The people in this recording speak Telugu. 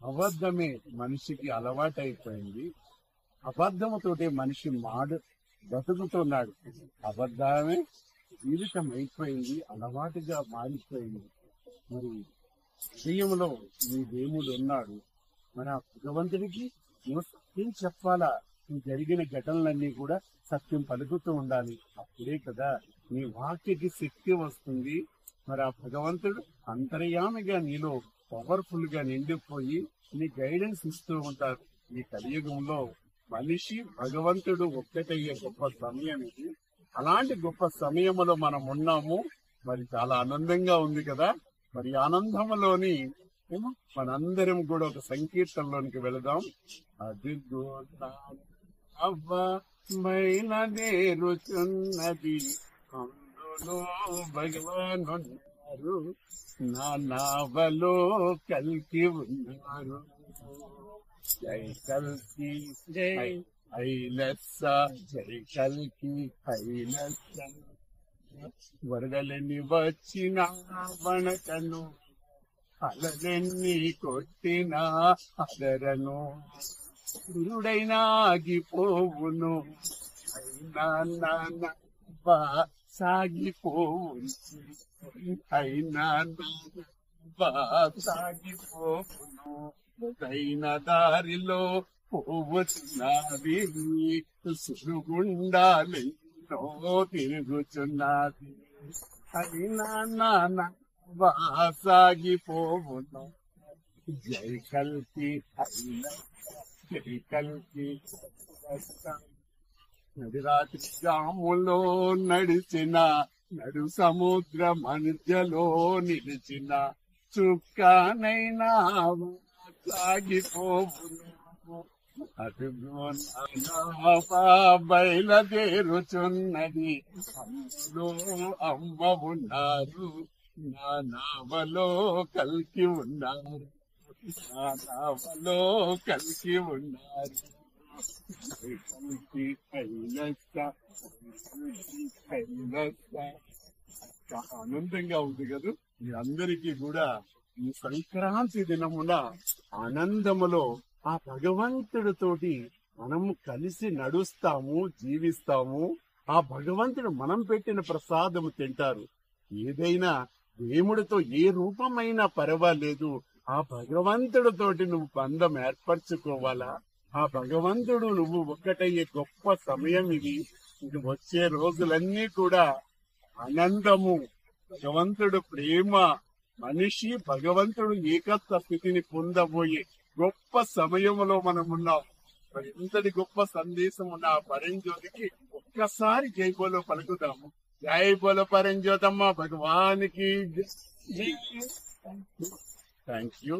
అబద్ధమే మనిషికి అలవాటైపోయింది. అబద్ధముతోటే మనిషి బతుకుతున్నాడు. అబద్ధమే జీవితం అయిపోయింది, అలవాటుగా మారిపోయింది. మరి హృదయంలో నీ దేవుడు ఉన్నాడు. మరి ఆ భగవంతుడికి నువ్వు సత్యం చెప్పాలా. నీ జరిగిన ఘటనలన్నీ కూడా సత్యం పలుకుతూ ఉండాలి. అప్పుడే కదా నీ వాక్యకి శక్తి వస్తుంది. మరి ఆ భగవంతుడు అంతర్యామిగా నీలో పవర్ఫుల్ గా నిండిపోయి నీ గైడెన్స్ ఇస్తూ ఉంటారు. ఈ కలియుగంలో మనిషి భగవంతుడు ఒక్కటయ్యే గొప్ప సమయం ఇది. అలాంటి గొప్ప సమయంలో మనం ఉన్నాము. మరి చాలా ఆనందంగా ఉంది కదా. మరి ఆనందంలోని మనందరం కూడా ఒక సంకీర్తనలోనికి వెళదాం. అదిగో అవ్వ బయలుదేరుచున్నది, అందులో భగవానున్నారు, నా నావలో కల్కి ఉన్నారు. జై కల్కి జై ఐలస్స, జై కల్కి ఐలస్స. వరదలని వచ్చిన వణకను, అలలెన్ని కొట్టినా అదరను, గురుడైనా ఆగిపోవును, అయినా నాన్న సాగిపోవును, అయినా సాగిపోవును. అయిన దారిలో పోవచ్చున్నది, సురుగుండాలెన్నో తిరుగుచున్నది, అయినా నాన్న సాగిపోవును. జై కల్కి జై కల్కి. నడిరాత్రి జాములో నడిచిన, నడు సముద్ర మధ్యలో నిలిచిన, చుక్కానైనా సాగిపోవును. అటుగో బయలుదేరుచున్నది, అందులో అమ్మ ఉన్నారు, నా నావలో కల్కి ఉన్నారు, నా నావలో కల్కి ఉన్నారు. చాలా ఆనందంగా ఉంది కదా. మీ అందరికీ కూడా ఈ సంక్రాంతి దినమున ఆనందములో ఆ భగవంతుడితోటి మనము కలిసి నడుస్తాము, జీవిస్తాము. ఆ భగవంతుడు మనం పెట్టిన ప్రసాదము తింటారు. ఏదైనా దేవుడితో ఏ రూపమైనా పర్వాలేదు, ఆ భగవంతుడితోటి నువ్వు బంధం ఏర్పరచుకోవాలా. ఆ భగవంతుడు నువ్వు ఒక్కటయ్యే గొప్ప సమయం ఇది. ఇది వచ్చే రోజులన్నీ కూడా ఆనందము, భగవంతుడు ప్రేమ, మనిషి భగవంతుడు ఏకత్వ స్థితిని పొందబోయే గొప్ప సమయంలో మనం ఉన్నాం. మరి ఇంతటి గొప్ప సందేశం ఉన్న ఆ పరంజ్యోతికి ఒక్కసారి జై బోలో పలుకుదాము. జై బోలో పరంజ్యోతమ్మ భగవానికి. Thank you.